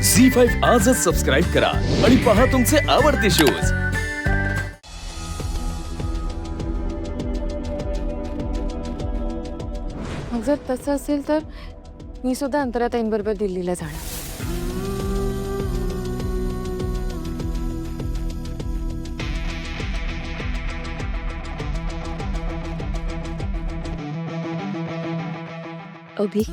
झी5 आजच सबस्क्राईब करा आणि पहा तुमचे आवडते शोज। मग जर तसं असेल तर मी सुद्धा अंतराताईंबरोबर दिल्लीला जाणार। अभि,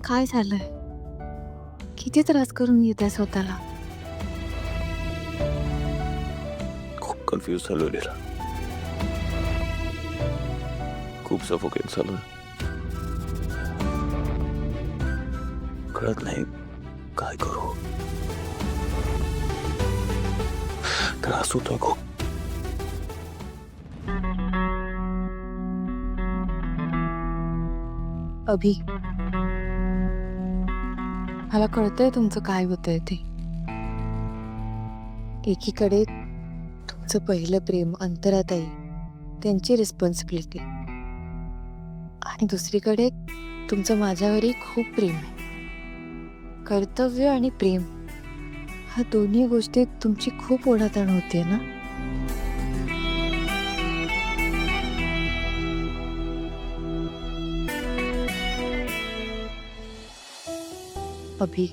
काय झालंय? किती त्रास करून येते स्वतःला? खूप कन्फ्यूज झालो रे, खूप सफोकेट झालो, कळत नाही काय करू, त्रास होतोय खूप। अभि, मला कळतंय तुमचं काय होतंय ते। एकीकडे तुमचं पहिलं प्रेम अंतराताई, त्यांची रिस्पॉन्सिबिलिटी, आणि दुसरीकडे तुमचं माझ्यावरही खूप प्रेम आहे। कर्तव्य आणि प्रेम हा दोन्ही गोष्टी तुमची खूप ओढाताण होते ना। अभि,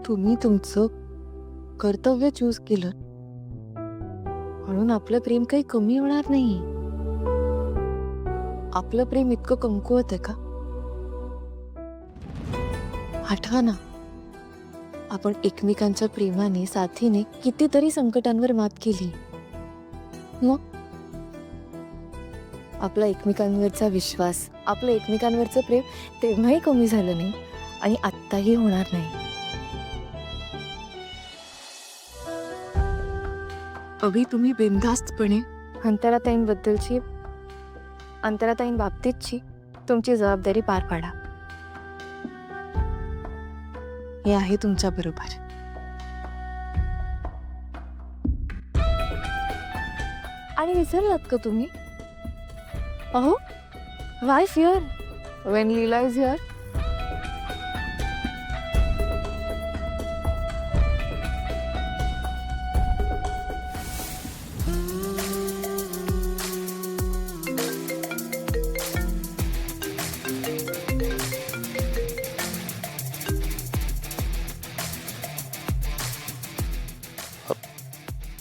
तुम्ही तुमचं कर्तव्य चूज केलं म्हणून आपलं प्रेम काही कमी होणार नाही। आपलं प्रेम इतकं कमकुवत आहे का? आठवा ना, आपण एकमेकांच्या प्रेमाने, साथीने कितीतरी संकटांवर मात केली। मग आपला एकमेकांवरचा विश्वास, आपलं एकमेकांवरचं प्रेम तेव्हाही कमी झालं नाही आणि आत्ताही होणार नाही। अभि, तुम्ही बिनधास्तपणे अंतराताईंबद्दलची, अंतराताईंबाबतीतची तुमची जबाबदारी पार पाडा। हे आहे तुमच्या बरोबर। आणि विसरलात का तुम्ही? अहो, why fear when Leela is here?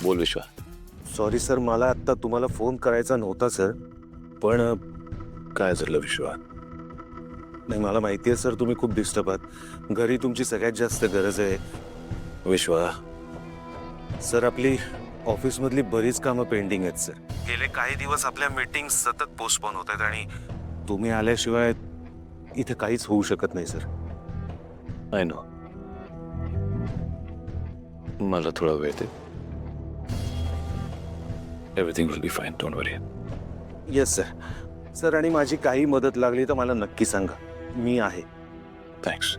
बोल विश्वा। सॉरी सर, मला आत्ता तुम्हाला फोन करायचा नव्हता सर, पण काय झालं विश्वा? नाही, मला माहिती आहे सर तुम्ही खूप डिस्टर्ब आहात, घरी तुमची सगळ्यात जास्त गरज आहे। विश्वा, सर आपली ऑफिसमधली बरीच कामं पेंडिंग आहेत सर। गेले काही दिवस आपल्या मीटिंग सतत पोस्टपोन होत आहेत आणि तुम्ही आल्याशिवाय इथे काहीच होऊ शकत नाही सर। आय नो, मला थोडा वेळ दे। Everything will be fine, don't worry. Yes sir. Sir, आणि माझी काही मदत लागली तर मला नक्की सांगा, मी आहे। थँक्स।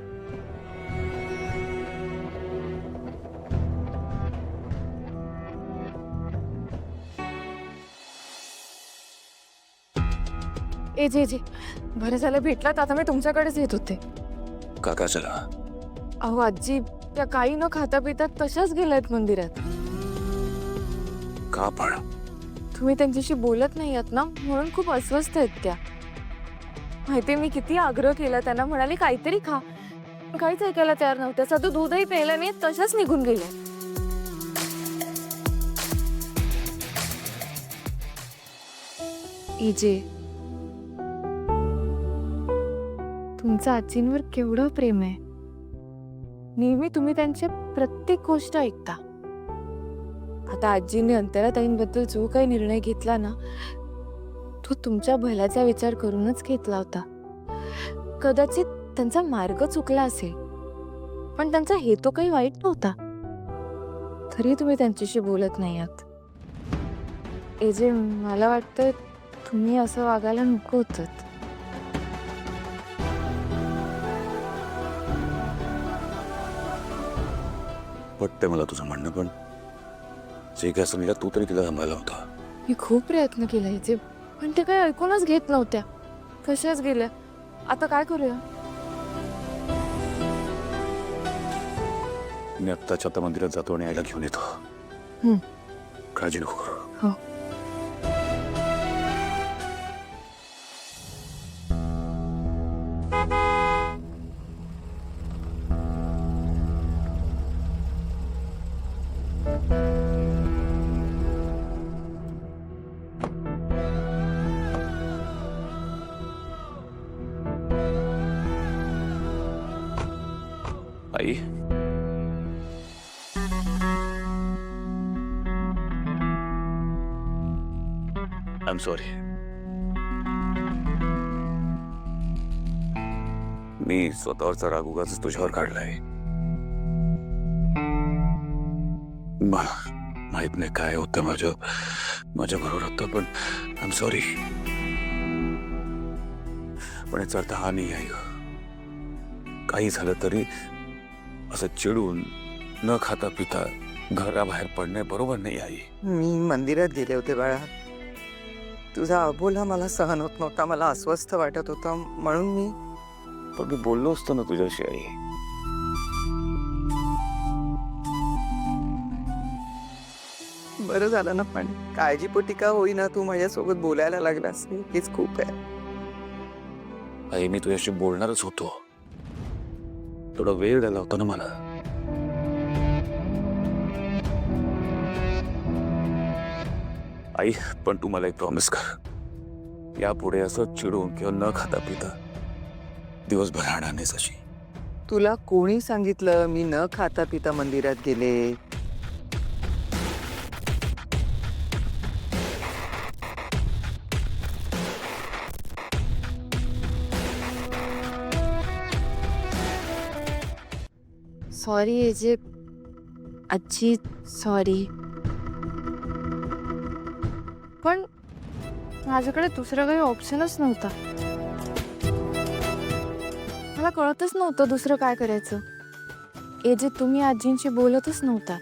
ए जे जे, बरं झालं भेटलात, आता मी तुमच्याकडेच येत होते। काका चला। अहो आजी, त्या काही न खाता पिता तशाच गेल्यात मंदिरात। का पण? तुम्ही त्यांच्याशी बोलत नाही आहात ना, म्हणून खूप अस्वस्थ आहेत त्या। माहिती, मी किती आग्रह केला त्यांना, म्हणाले काहीतरी खा, काहीच ऐकायला तयार नव्हत्या। साधं दूधही प्यायला नाही, तशाच निघून गेल्या। इजे, तुमचं आजींवर केवढं प्रेम आहे। नेहमी तुम्ही त्यांची प्रत्येक गोष्ट ऐकता। आता आजीने अंतराताईंबद्दल जो काही निर्णय घेतला ना, तो तुमच्या भल्याचा विचार करूनच घेतला होता। कदाचित त्यांचा मार्ग चुकला असेल, पण त्यांचा हेतू काही वाईट नव्हता। तरी तुम्ही त्यांच्याशी बोलत नाही आहात। एजे, मला वाटतं तुम्ही असं वागायला नको होतं। पटते मला तुझं म्हणणं, पण जे काय समजा तू तरी तिला थांबायला होता। मी खूप प्रयत्न केला याचे, पण ते काही ऐकूनच घेत नव्हत्या. कशाच गेल्या. आता काय करूया? मी आत्ताच्या आता मंदिरात जातो आणि आईला घेऊन येतो. हं. काळजी नको करू. हो. आई, आय एम सॉरी. मी स्वतःवरचा राग उगाच तुझ्यावर काढलाय. मला माहित नाही काय होतं माझ्या बरोबर होतं, पण आय एम सॉरी. पण याचा अर्थ हा नाही आहे ग. काही झालं तरी असं चिडून न खाता पिता घराबाहेर पडणे बरोबर नाही आई. मी मंदिरात गेले होते बाळा. तुझा अबोला मला सहन होत नव्हता, मला अस्वस्थ वाटत होतं, म्हणून मी पण मी बोललो असतो ना तुझ्याशी आई. बरं झालं ना. पण काळजीपोटी का होईना तू माझ्यासोबत बोलायला लागलास, हेच खूप आहे. आई मी तुझ्याशी बोलणारच होतो. थोडा वेळ द्यायला होता ना मला. आई पण तू मला एक प्रॉमिस कर, यापुढे असं चिडून किंवा न खाता पिता दिवसभर राहणार नाहीस अशी. तुला कोणी सांगितलं मी न खाता पिता मंदिरात गेले? Sorry AJ. आजी सॉरी. पण माझ्याकडे दुसरा काही ऑप्शनच नव्हता. मला कळतच नव्हतं दुसरं काय करायचं. एजे तुम्ही आजींशी बोलतच नव्हता.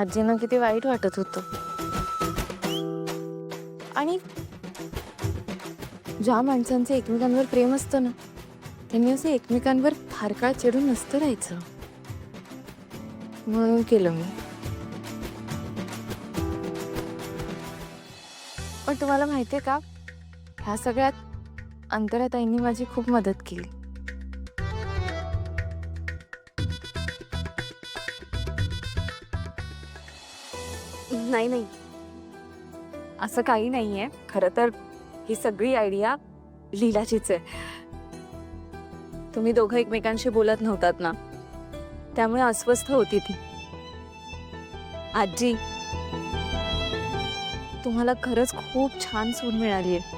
आजींना किती वाईट वाटत होतं. आणि ज्या माणसांचं एकमेकांवर प्रेम असतं ना, त्यांनी असं एकमेकांवर फार काळ चिडून नसतं राहायचं. म्हणून केलं मी. पण तुम्हाला माहितीये का, ह्या सगळ्यात अंतराताईंनी माझी खूप मदत केली. नाही, असं काही नाहीये. खरं तर ही सगळी आयडिया लीलाचीच आहे. तुम्ही दोघं एकमेकांशी बोलत नव्हतात ना, त्यामुळे अस्वस्थ होती ती. आजी, तुम्हाला खरंच खूप छान सून मिळाली आहे.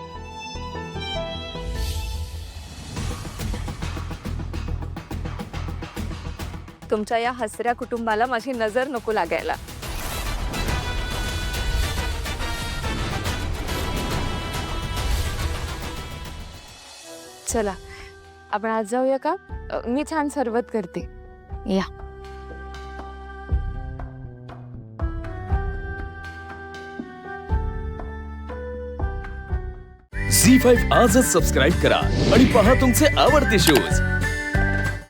तुमच्या या हसऱ्या कुटुंबाला माझी नजर नको लागायला. चला आपण आज जाऊया का? मी छान सरबत करते. या. झी 5 आजच सबस्क्राईब करा आणि पहा तुमचे आवडते शोज